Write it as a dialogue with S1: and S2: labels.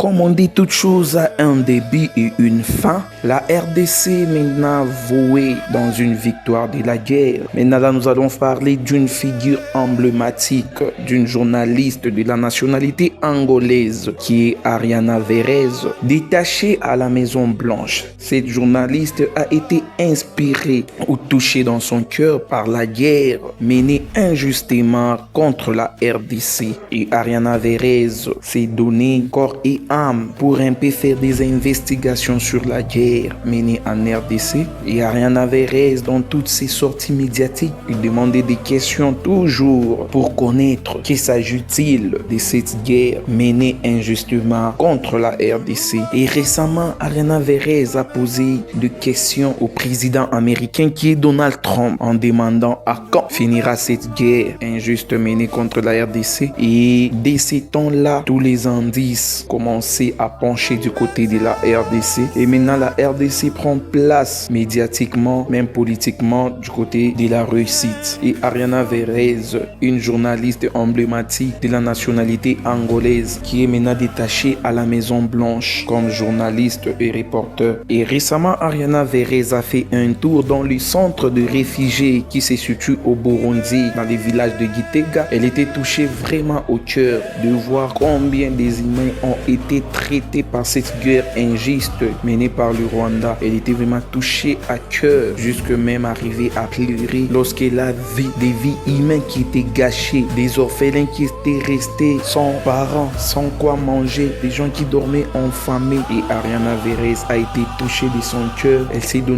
S1: Comme on dit, toute chose a un début et une fin. La RDC maintenant vouée dans une victoire de la guerre. Maintenant, nous allons parler d'une figure emblématique, d'une journaliste de la nationalité angolaise qui est Ariana Verez, détachée à la Maison Blanche. Cette journaliste a été inspirée ou touchée dans son cœur par la guerre menée injustement contre la RDC. Et Ariana Verez s'est donné corps et âme pour un peu faire des investigations sur la guerre menée en RDC. Et Ariana Verez, dans toutes ses sorties médiatiques, il demandait des questions toujours pour connaître qu'il s'agit-il de cette guerre menée injustement contre la RDC. Et récemment, Ariana Verez a posé des questions au président américain qui est Donald Trump en demandant à quand finira cette guerre injuste menée contre la RDC. Et dès ces temps-là, tous les indices commençaient à pencher du côté de la RDC. Et maintenant, la RDC prend place médiatiquement, même politiquement, du côté de la réussite. Et Ariana Verez, une journaliste emblématique de la nationalité angolaise, qui est maintenant détachée à la Maison Blanche comme journaliste et reporter. Et récemment, Ariana Verez a fait un tour dans le centre de réfugiés qui se situe au Burundi, dans le village de Gitega. Elle était touchée vraiment au cœur de voir combien des humains ont été traités par cette guerre injuste menée par le Rwanda. Elle était vraiment touchée à cœur, jusque même arrivée à pleurer lorsqu'elle a vu des vies humaines qui étaient gâchées, des orphelins qui étaient restés sans parents, sans quoi manger, des gens qui dormaient en famille. Et Ariana Verez a été touchée de son cœur. Elle s'est donnée